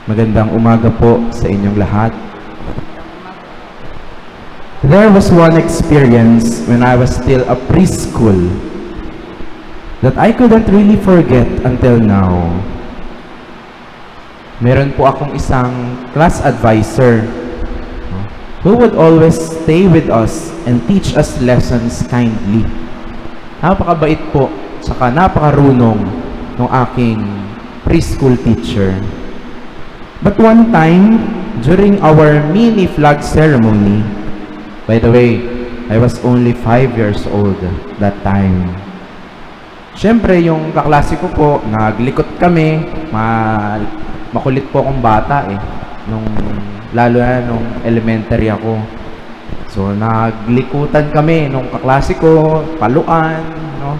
Magandang umaga po sa inyong lahat. There was one experience when I was still a preschool that I couldn't really forget until now. Meron po akong isang class advisor who would always stay with us and teach us lessons kindly. Napakabait po, saka napakarunong ng aking preschool teacher. But one time, during our mini flag ceremony, by the way, I was only 5 years old that time. Siyempre, yung kaklase ko po, naglikot kami, makulit po akong bata lalo na nung elementary ako. So, naglikutan kami nung kaklase ko, paluan, no?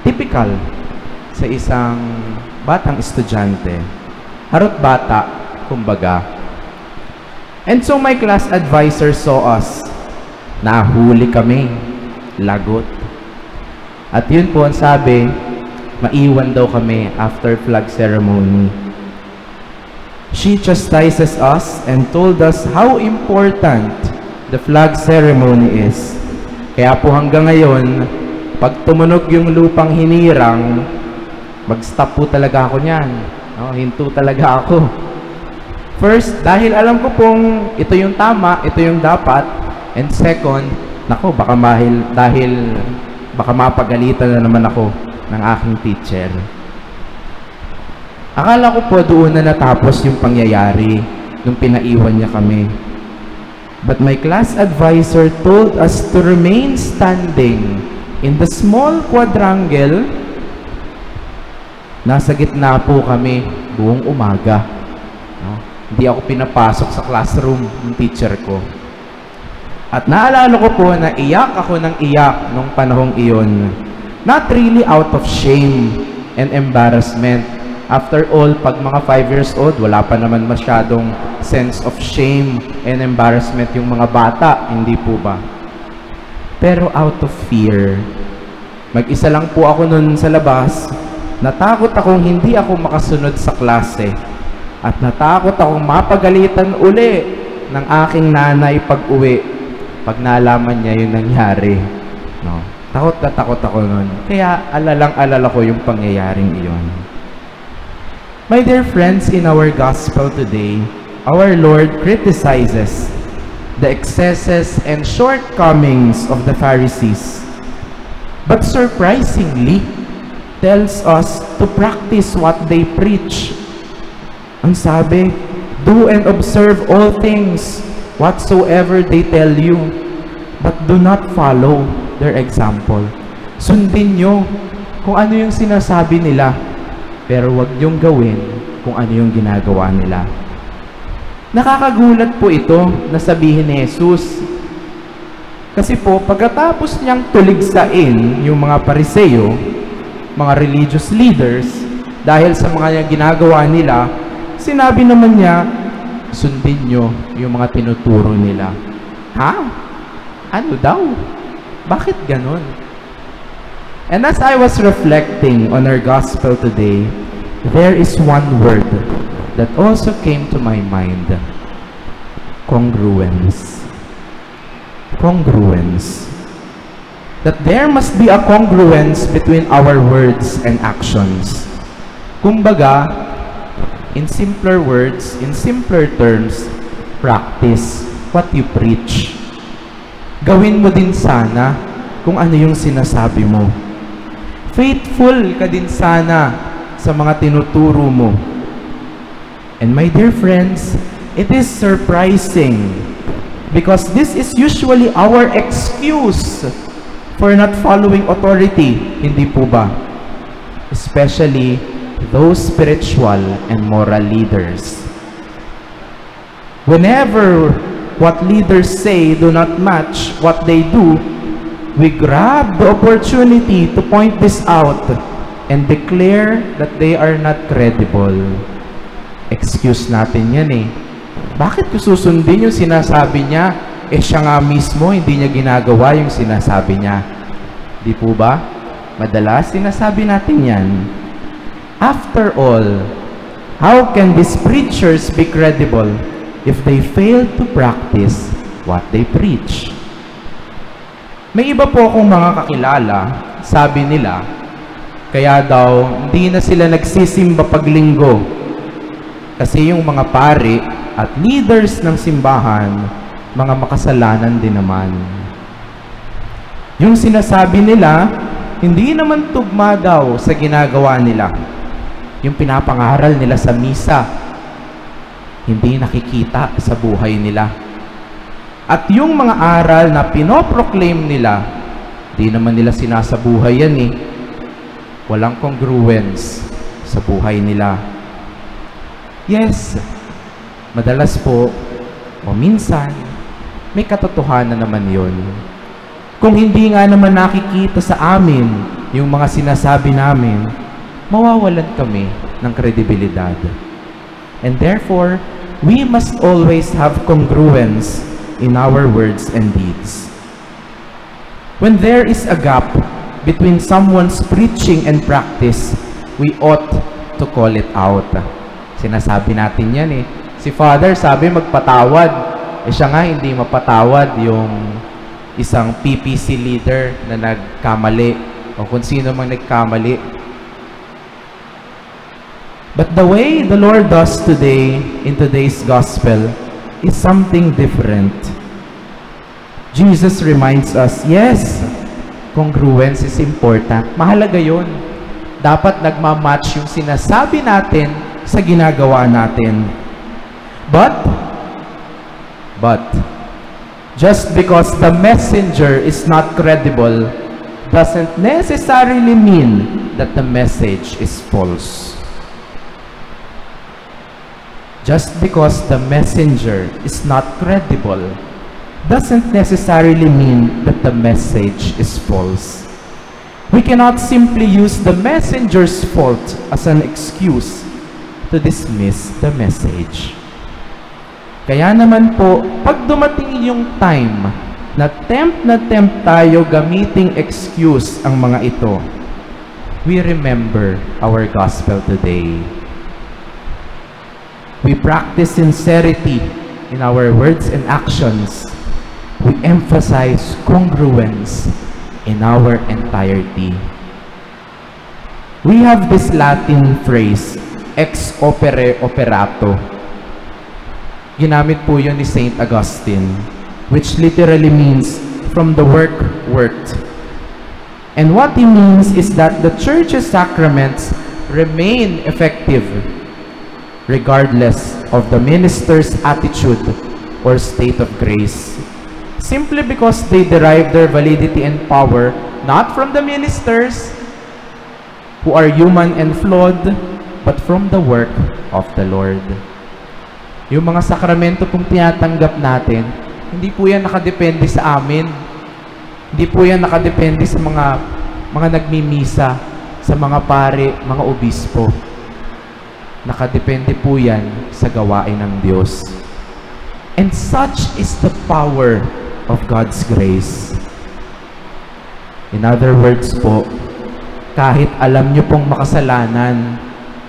Typical sa isang batang estudyante. Harot bata, kumbaga. And so my class advisor saw us. Nahuli kami. Lagot. At yun po ang sabi, maiwan daw kami after flag ceremony. She chastises us and told us how important the flag ceremony is. Kaya po hanggang ngayon, pag tumunog yung lupang hinirang, mag-stop po talaga ako niyan. No, hinto talaga ako. First, dahil alam ko pong ito yung tama, ito yung dapat. And second, nako, baka mapagalitan na naman ako ng aking teacher. Akala ko po doon na natapos yung pangyayari nung pinaiwan niya kami. But my class advisor told us to remain standing in the small quadrangle. Nasa gitna po kami buong umaga. No? Hindi ako pinapasok sa classroom ng teacher ko. At naalala ko po na iyak ako ng iyak nung panahong iyon. Not really out of shame and embarrassment. After all, pag mga 5 years old, wala pa naman masyadong sense of shame and embarrassment yung mga bata, hindi po ba? Pero out of fear. Mag-isa lang po ako nun sa labas. Natakot akong hindi ako makasunod sa klase. At natakot akong mapagalitan uli ng aking nanay pag-uwi pag nalaman niya yung nangyari. No? Takot na takot ako nun. Kaya alalang-alala ko yung pangyayaring iyon. My dear friends, in our gospel today, our Lord criticizes the excesses and shortcomings of the Pharisees. But surprisingly, tells us to practice what they preach. Ang sabi, do and observe all things whatsoever they tell you, but do not follow their example. Sundin nyo kung ano yung sinasabi nila, pero wag niyong gawin kung ano yung ginagawa nila. Nakakagulat po ito na sabihin ni Jesus. Kasi po, pagkatapos niyang tuligsain yung mga Pariseo, mga religious leaders, dahil sa mga ginagawa nila, sinabi naman niya, sundin nyo yung mga tinuturo nila. Ha? Ano daw? Bakit ganon? And as I was reflecting on our gospel today, there is one word that also came to my mind. Congruence. Congruence. That there must be a congruence between our words and actions. Kumbaga, in simpler words, in simpler terms, practice what you preach. Gawin mo din sana kung ano yung sinasabi mo. Faithful ka din sana sa mga tinuturo mo. And my dear friends, it is surprising because this is usually our excuse for not following authority, hindi po ba? Especially those spiritual and moral leaders. Whenever what leaders say do not match what they do, we grab the opportunity to point this out and declare that they are not credible. Excuse natin yan eh. Bakit ko susundin yung sinasabi niya? Eh siya nga mismo, hindi niya ginagawa yung sinasabi niya. Di po ba? Madalas sinasabi natin yan. After all, How can these preachers be credible if they fail to practice what they preach? May iba po akong mga kakilala, sabi nila, kaya daw hindi na sila nagsisimba paglinggo kasi yung mga pari at leaders ng simbahan, mga makasalanan din naman. Yung sinasabi nila, hindi naman tugma daw sa ginagawa nila. Yung pinapangaral nila sa misa, hindi nakikita sa buhay nila. At yung mga aral na pinoproclaim nila, di naman nila sinasabuhay yan eh. Walang congruence sa buhay nila. Yes, madalas po, o minsan, may katotohanan naman yun. Kung hindi nga naman nakikita sa amin yung mga sinasabi namin, mawawalan kami ng kredibilidad. And therefore, we must always have congruence in our words and deeds. When there is a gap between someone's preaching and practice, we ought to call it out. Sinasabi natin yan eh. Si Father sabi magpatawad. Siya nga hindi mapatawad yung isang PPC leader na nagkamali o kung sino mang nagkamali. But the way the Lord does today in today's gospel is something different. Jesus reminds us, yes, congruence is important. Mahalaga yun. Dapat nagmamatch yung sinasabi natin sa ginagawa natin. But, just because the messenger is not credible doesn't necessarily mean that the message is false. Just because the messenger is not credible doesn't necessarily mean that the message is false. We cannot simply use the messenger's fault as an excuse to dismiss the message. Kaya naman po, pag dumating yung time na tempt tayo gamiting excuse ang mga ito, we remember our gospel today. We practice sincerity in our words and actions. We emphasize congruence in our entirety. We have this Latin phrase, ex opere operato. Ginamit po yun ni Saint Augustine, which literally means from the work worked. And what he means is that the church's sacraments remain effective regardless of the minister's attitude or state of grace, simply because they derive their validity and power not from the ministers, who are human and flawed, but from the work of the Lord. Yung mga sakramento pong tinatanggap natin, hindi po yan nakadepende sa amin. Hindi po yan nakadepende sa mga nagmimisa, sa mga pare, mga obispo. Nakadepende po yan sa gawain ng Diyos. And such is the power of God's grace. In other words po, kahit alam nyo pong makasalanan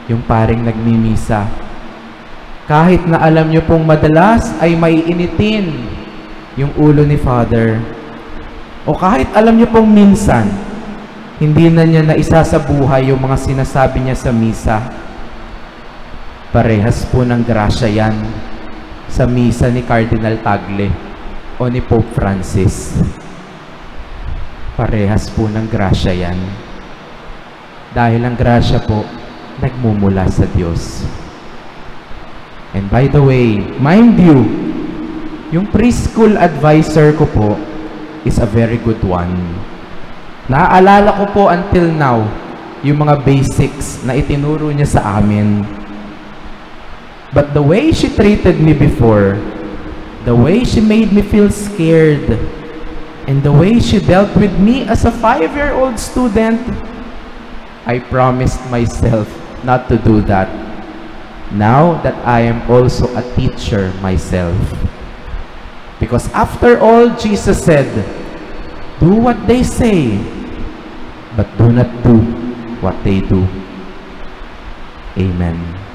yung paring nagmimisa, kahit na alam nyo pong madalas ay maiinitin yung ulo ni Father, o kahit alam nyo pong minsan, hindi na niya naisasabuhay yung mga sinasabi niya sa misa, parehas po ng grasya yan sa misa ni Cardinal Tagle o ni Pope Francis. Parehas po ng grasya yan. Dahil ang grasya po, nagmumula sa Diyos. And by the way, mind you, yung preschool advisor ko po is a very good one. Naaalala ko po until now, yung mga basics na itinuro niya sa amin. But the way she treated me before, the way she made me feel scared, and the way she dealt with me as a 5-year-old student, I promised myself not to do that. Now that I am also a teacher myself. Because after all, Jesus said, do what they say, but do not do what they do. Amen.